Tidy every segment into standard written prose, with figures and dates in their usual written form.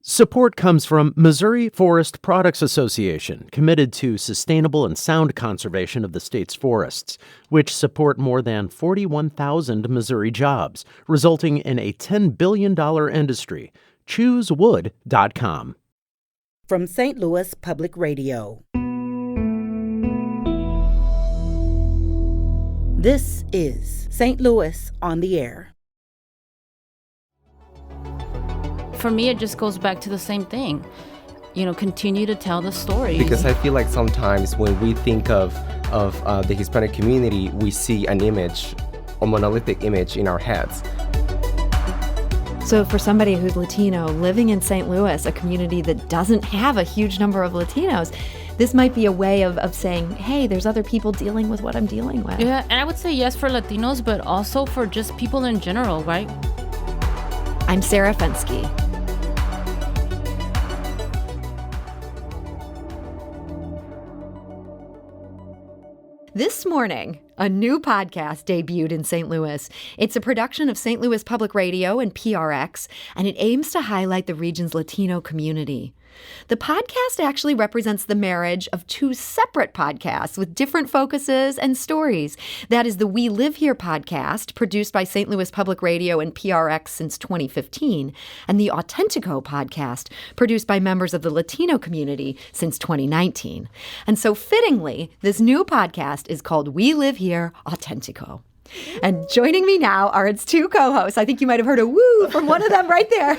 Support comes from Missouri Forest Products Association, committed to sustainable and sound conservation of the state's forests, which support more than 41,000 Missouri jobs, resulting in a $10 billion industry. ChooseWood.com. From St. Louis Public Radio. This is St. Louis on the Air. For me, it just goes back to the same thing. Continue to tell the story. Because I feel like sometimes when we think of the Hispanic community, we see an image, a monolithic image in our heads. So for somebody who's Latino living in St. Louis, a community that doesn't have a huge number of Latinos, this might be a way of saying, hey, there's other people dealing with what I'm dealing with. Yeah, and I would say yes for Latinos, but also for just people in general, right? I'm Sarah Fensky. This morning, a new podcast debuted in St. Louis. It's a production of St. Louis Public Radio and PRX, and it aims to highlight the region's Latino community. The podcast actually represents the marriage of two separate podcasts with different focuses and stories. That is the We Live Here podcast, produced by St. Louis Public Radio and PRX since 2015, and the Auténtico podcast, produced by members of the Latino community since 2019. And so fittingly, this new podcast is called We Live Here Auténtico. And joining me now are its two co-hosts. I think you might have heard a woo from one of them right there.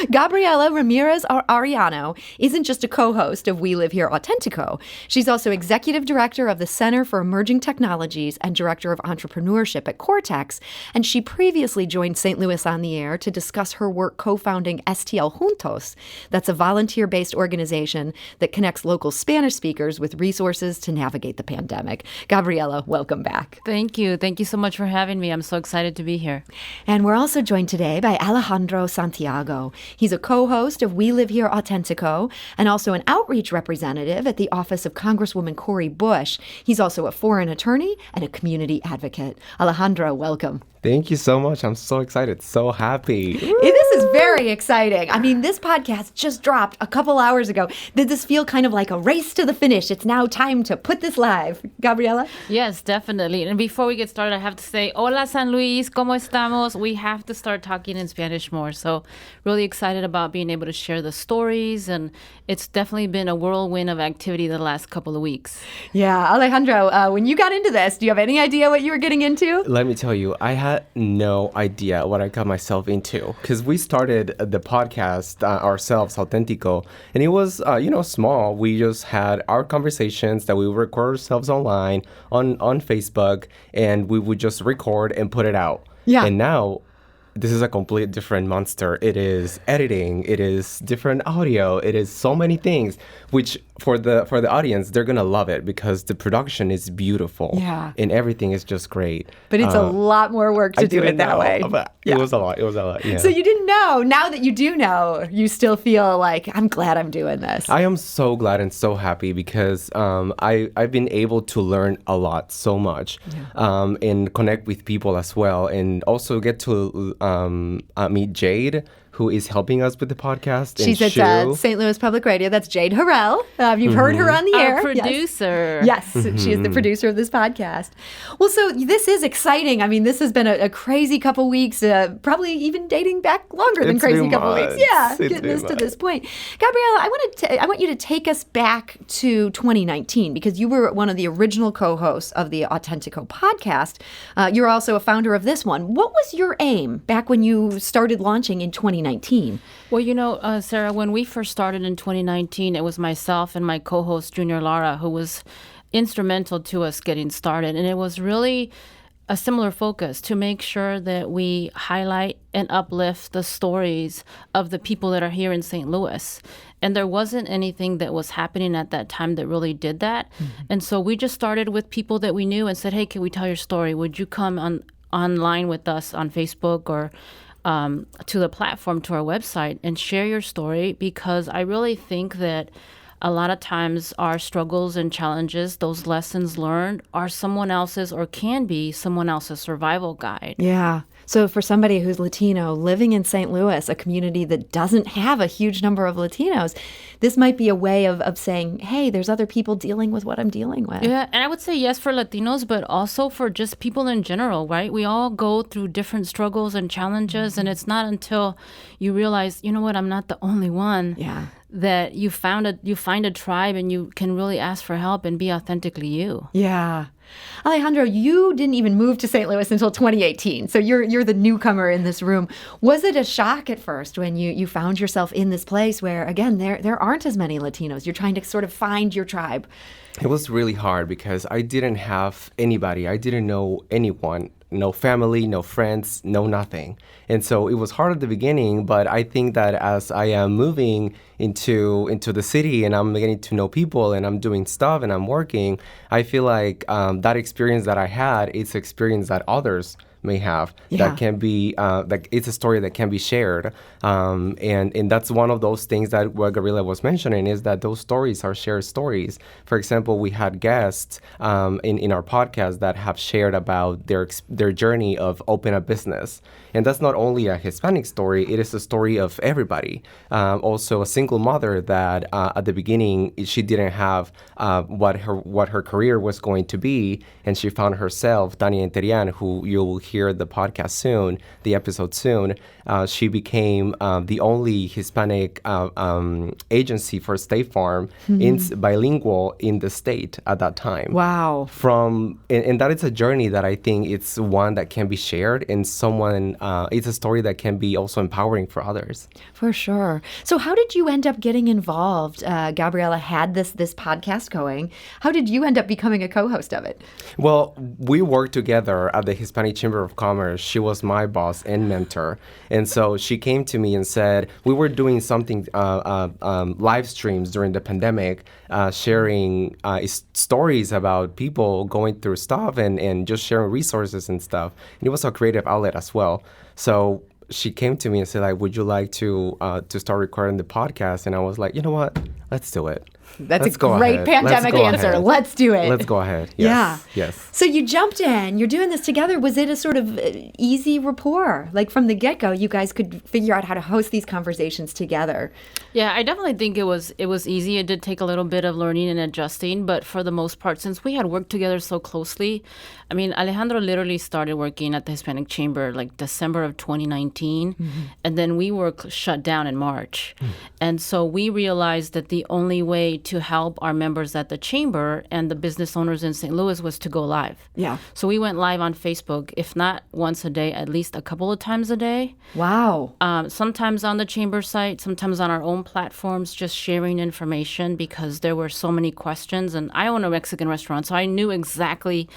Gabriela Ramirez-Arellano isn't just a co-host of We Live Here Auténtico. She's also executive director of the Center for Emerging Technologies and director of entrepreneurship at Cortex. And she previously joined St. Louis on the Air to discuss her work co-founding STL Juntos. That's a volunteer-based organization that connects local Spanish speakers with resources to navigate the pandemic. Gabriela, welcome back. Thank you. Thank you so much for having me. I'm so excited to be here. And we're also joined today by Alejandro Santiago. He's a co-host of We Live Here Auténtico and also an outreach representative at the office of Congresswoman Cori Bush. He's also a foreign attorney and a community advocate. Alejandro, welcome. Thank you so much. I'm so excited, so happy. This is very exciting. I mean, this podcast just dropped a couple hours ago. Did this feel kind of like a race to the finish? It's now time to put this live. Gabriela? Yes, definitely. And before we get started, I have to say, hola San Luis, ¿cómo estamos? We have to start talking in Spanish more. So really excited about being able to share the stories. And it's definitely been a whirlwind of activity the last couple of weeks. Yeah. Alejandro, when you got into this, do you have any idea what you were getting into? Let me tell you, I had no idea what I got myself into because we started the podcast ourselves, Auténtico, and it was, small. We just had our conversations that we would record ourselves online on Facebook, and we would just record and put it out. Yeah. And now this is a complete different monster. It is editing. It is different audio. It is so many things, which for the audience, they're going to love it because the production is beautiful. Yeah. And everything is just great. But it's a lot more work to do it that way. It was a lot. Yeah. So you didn't know. Now that you do know, you still feel like, I'm glad I'm doing this. I am so glad and so happy because I've been able to learn a lot, so much, and connect with people as well, and also get to meet Jade, who is helping us with the podcast. She's at St. Louis Public Radio. That's Jade Harrell. You've heard her on the air. Our producer. Yes, she is the producer of this podcast. Well, so this is exciting. I mean, this has been a crazy couple weeks, probably even dating back longer than crazy couple weeks. Yeah, getting us to this point. Gabriela, I want you to take us back to 2019 because you were one of the original co-hosts of the Auténtico podcast. You're also a founder of this one. What was your aim back when you started launching in 2019? Well, Sarah, when we first started in 2019, it was myself and my co-host, Junior Lara, who was instrumental to us getting started. And it was really a similar focus to make sure that we highlight and uplift the stories of the people that are here in St. Louis. And there wasn't anything that was happening at that time that really did that. Mm-hmm. And so we just started with people that we knew and said, hey, can we tell your story? Would you come online with us on Facebook or to the platform, to our website, and share your story? Because I really think that a lot of times our struggles and challenges, those lessons learned, are someone else's or can be someone else's survival guide. Yeah. So for somebody who's Latino living in St. Louis, a community that doesn't have a huge number of Latinos, this might be a way of saying, hey, there's other people dealing with what I'm dealing with. Yeah, and I would say yes for Latinos, but also for just people in general, right? We all go through different struggles and challenges, and it's not until you realize, you know what, I'm not the only one. Yeah. That you find a tribe and you can really ask for help and be authentically you. Yeah. Alejandro, you didn't even move to St. Louis until 2018, so you're the newcomer in this room. Was it a shock at first when you found yourself in this place where, again, there aren't as many Latinos? You're trying to sort of find your tribe. It was really hard because I didn't have anybody. I didn't know anyone. No family, no friends, no nothing. And so it was hard at the beginning, but I think that as I am moving into the city and I'm getting to know people and I'm doing stuff and I'm working, I feel like that experience that I had is experience that others may have that can be like it's a story that can be shared, and that's one of those things that what Gabriela was mentioning is that those stories are shared stories. For example, we had guests in our podcast that have shared about their journey of open a business, and that's not only a Hispanic story, it is a story of everybody. Also a single mother that at the beginning she didn't have what her career was going to be, and she found herself, Tania Interian, who you will hear the podcast soon, the episode soon. She became the only Hispanic agency for State Farm bilingual in the state at that time. Wow. And that is a journey that I think it's one that can be shared, and it's a story that can be also empowering for others. For sure. So how did you end up getting involved? Gabriela had this podcast going. How did you end up becoming a co-host of it? Well, we worked together at the Hispanic Chamber of Commerce. She was my boss and mentor. And so she came to me and said, we were doing something, live streams during the pandemic, sharing stories about people going through stuff and just sharing resources and stuff. And it was a creative outlet as well. So she came to me and said, like, would you like to start recording the podcast? And I was like, you know what? Let's do it. That's a great pandemic answer. Let's do it. Let's go ahead. Yes. Yeah. Yes. So you jumped in. You're doing this together. Was it a sort of easy rapport? Like from the get-go, you guys could figure out how to host these conversations together. Yeah, I definitely think it was easy. It did take a little bit of learning and adjusting, but for the most part, since we had worked together so closely, I mean, Alejandro literally started working at the Hispanic Chamber like December of 2019, and then we were shut down in March. And so we realized that the only way to help our members at the chamber and the business owners in St. Louis was to go live. Yeah. So we went live on Facebook, if not once a day, at least a couple of times a day. Wow. Sometimes on the chamber site, sometimes on our own platforms, just sharing information because there were so many questions. And I own a Mexican restaurant, so I knew exactly,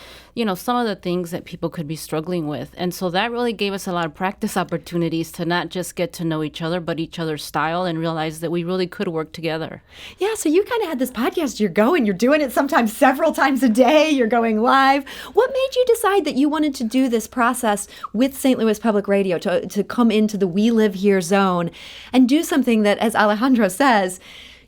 some of the things that people could be struggling with. And so that really gave us a lot of practice opportunities to not just get to know each other, but each other's style and realize that we really could work together. Yeah, so you kind of had this podcast, you're doing it sometimes several times a day, you're going live. What made you decide that you wanted to do this process with St. Louis Public Radio, to come into the We Live Here zone and do something that, as Alejandro says,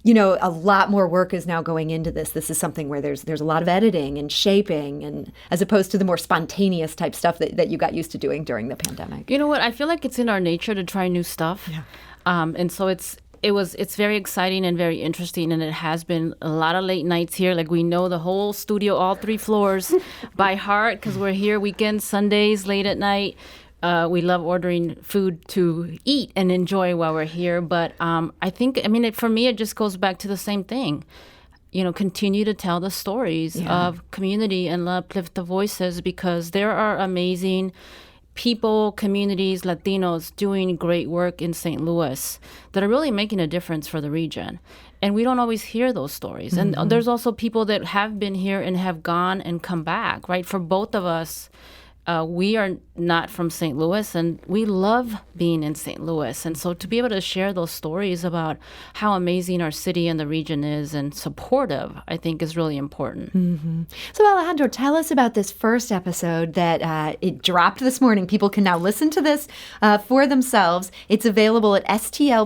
a lot more work is now going into this. This is something where there's a lot of editing and shaping, and as opposed to the more spontaneous type stuff that you got used to doing during the pandemic. You know what? I feel like it's in our nature to try new stuff. Yeah. And so it's very exciting and very interesting, and it has been a lot of late nights here. Like, we know the whole studio, all 3 floors by heart, because we're here weekends, Sundays, late at night. We love ordering food to eat and enjoy while we're here. But for me, it just goes back to the same thing. Continue to tell the stories of community and uplift the voices, because there are amazing people, communities, Latinos doing great work in St. Louis that are really making a difference for the region. And we don't always hear those stories. And there's also people that have been here and have gone and come back, right? For both of us, we are not from St. Louis, and we love being in St. Louis. And so to be able to share those stories about how amazing our city and the region is and supportive, I think is really important. Mm-hmm. So Alejandro, tell us about this first episode that it dropped this morning. People can now listen to this for themselves. It's available at stlpr.org/We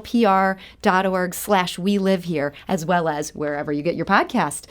Live Here, as well as wherever you get your podcast.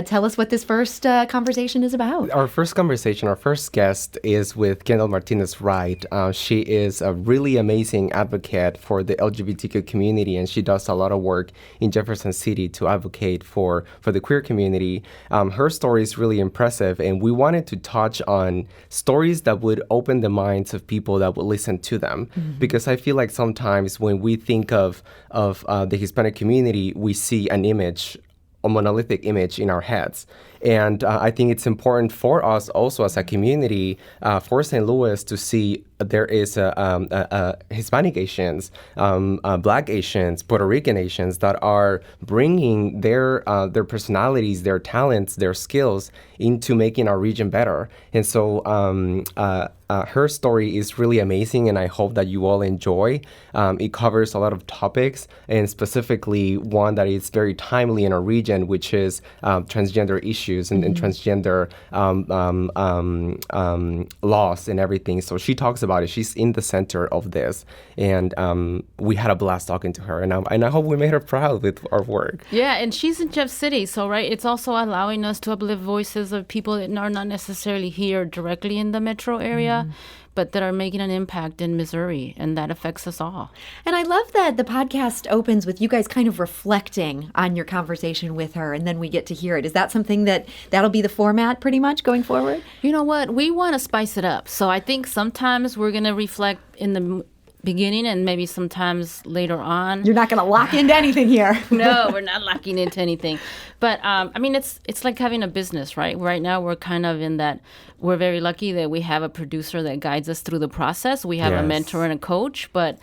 Tell us what this first conversation is about. Our first conversation, our first guest is with Kendall Martinez. Martinez Wright. She is a really amazing advocate for the LGBTQ community, and she does a lot of work in Jefferson City to advocate for the queer community. Her story is really impressive, and we wanted to touch on stories that would open the minds of people that would listen to them. Because I feel like sometimes when we think of the Hispanic community, we see an image, a monolithic image in our heads. And I think it's important for us also as a community, for St. Louis, to see there is Hispanic Asians, Black Asians, Puerto Rican Asians that are bringing their personalities, their talents, their skills into making our region better. And so her story is really amazing, and I hope that you all enjoy. It covers a lot of topics, and specifically one that is very timely in our region, which is transgender issues and transgender laws and everything. So she talks about it. She's in the center of this, and we had a blast talking to her, and I hope we made her proud with our work. Yeah, and she's in Jeff City, so right, it's also allowing us to uplift voices of people that are not necessarily here directly in the metro area, but that are making an impact in Missouri, and that affects us all. And I love that the podcast opens with you guys kind of reflecting on your conversation with her, and then we get to hear it. Is that something that'll be the format pretty much going forward? You know what? We want to spice it up. So I think sometimes we're going to reflect in the beginning and maybe sometimes later on. You're not going to lock into anything here. No, we're not locking into anything. But I mean, it's like having a business, right? Right now, we're kind of in that. We're very lucky that we have a producer that guides us through the process. We have a mentor and a coach, but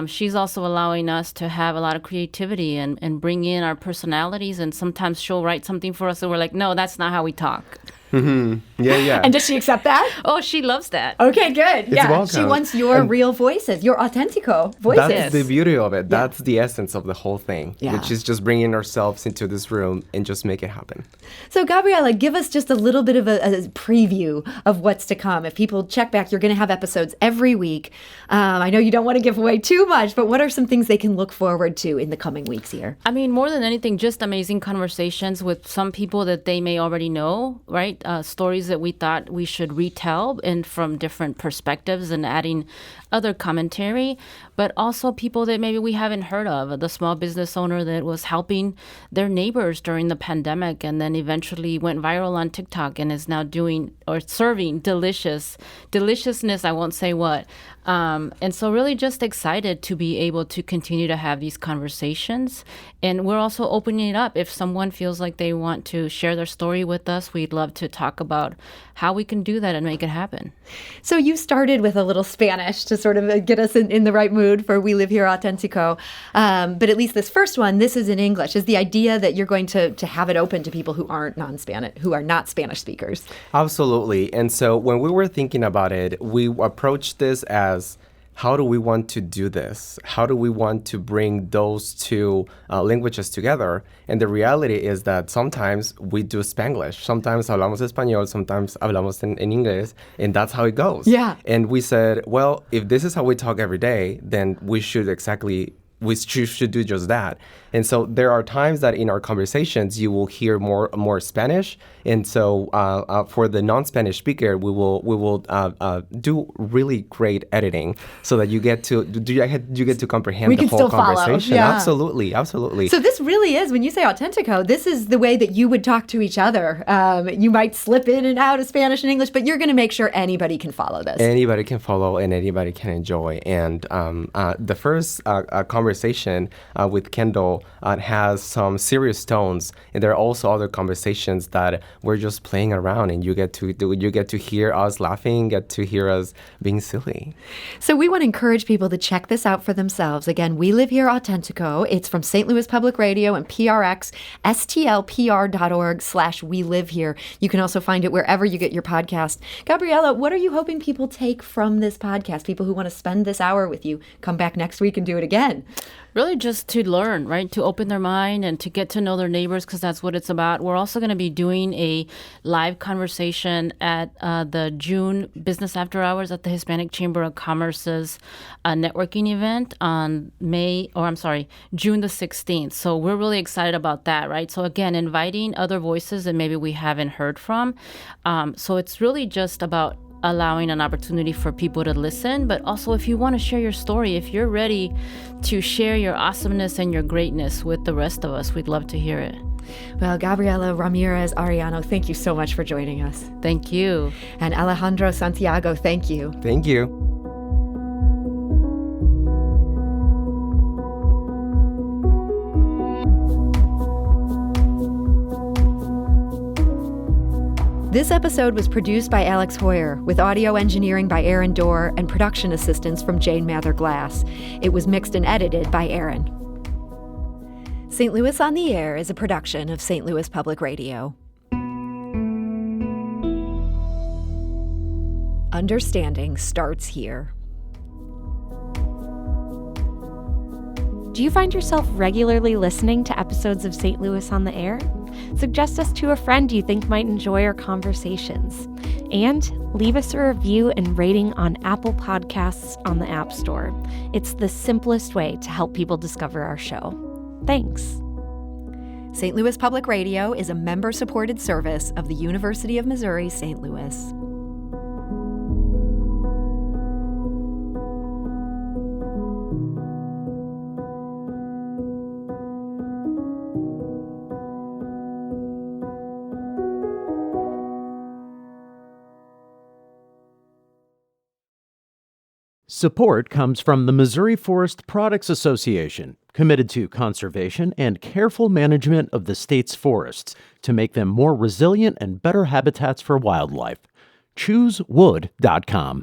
she's also allowing us to have a lot of creativity and bring in our personalities. And sometimes she'll write something for us, and we're like, no, that's not how we talk. Yeah. And does she accept that? Oh, she loves that. Okay, good. It's welcome. She wants your real voices, your auténtico voices. That's the beauty of it. That's the essence of the whole thing, Yeah. which is just bringing ourselves into this room and just make it happen. So, Gabriela, give us just a little bit of a preview of what's to come. If people check back, you're going to have episodes every week. I know you don't want to give away too much, but what are some things they can look forward to in the coming weeks here? I mean, more than anything, just amazing conversations with some people that they may already know, right? Stories that we thought we should retell and from different perspectives and adding other commentary, but also people that maybe we haven't heard of. The small business owner that was helping their neighbors during the pandemic and then eventually went viral on TikTok and is now doing or serving deliciousness, I won't say what. And so really just excited to be able to continue to have these conversations. And we're also opening it up. If someone feels like they want to share their story with us, we'd love to talk about how we can do that and make it happen. So you started with a little Spanish to sort of get us in the right mood for We Live Here Auténtico. But at least this first one, this is in English. Is the idea that you're going to have it open to people who aren't non-Spanish, who are not Spanish speakers? Absolutely. And so when we were thinking about it, we approached this as, how do we want to do this? How do we want to bring those two languages together? And the reality is that sometimes we do Spanglish. Sometimes hablamos español, sometimes hablamos en inglés, and that's how it goes. Yeah. And we said, well, if this is how we talk every day, then we should do just that. And so there are times that in our conversations you will hear more Spanish, and so for the non-Spanish speaker, we will do really great editing so that you get to comprehend the whole conversation. Yeah. Absolutely. So this really is, when you say Auténtico, this is the way that you would talk to each other. You might slip in and out of Spanish and English, but you're going to make sure anybody can follow this. Anybody can follow and anybody can enjoy. And the first conversation with Kendall has some serious tones, and there are also other conversations that we're just playing around, and you get to hear us laughing, get to hear us being silly. So we want to encourage people to check this out for themselves. Again, We Live Here Auténtico. It's from St. Louis Public Radio and PRX, stlpr.org/We Live Here. You can also find it wherever you get your podcast. Gabriela, what are you hoping people take from this podcast? People who want to spend this hour with you, come back next week and do it again. Really just to learn, right? To open their mind and to get to know their neighbors, because that's what it's about. We're also going to be doing a live conversation at the June Business After Hours at the Hispanic Chamber of Commerce's networking event on June the 16th. So we're really excited about that, right? So again, inviting other voices that maybe we haven't heard from. So it's really just about allowing an opportunity for people to listen, but also if you want to share your story, if you're ready to share your awesomeness and your greatness with the rest of us, we'd love to hear it. Well, Gabriela Ramirez-Arellano, thank you so much for joining us. Thank you. And Alejandro Santiago, thank you. Thank you. This episode was produced by Alex Hoyer, with audio engineering by Aaron Dorr and production assistance from Jane Mather-Glass. It was mixed and edited by Aaron. St. Louis on the Air is a production of St. Louis Public Radio. Understanding starts here. Do you find yourself regularly listening to episodes of St. Louis on the Air? Suggest us to a friend you think might enjoy our conversations. And leave us a review and rating on Apple Podcasts on the App Store. It's the simplest way to help people discover our show. Thanks. St. Louis Public Radio is a member-supported service of the University of Missouri, St. Louis. Support comes from the Missouri Forest Products Association, committed to conservation and careful management of the state's forests to make them more resilient and better habitats for wildlife. ChooseWood.com.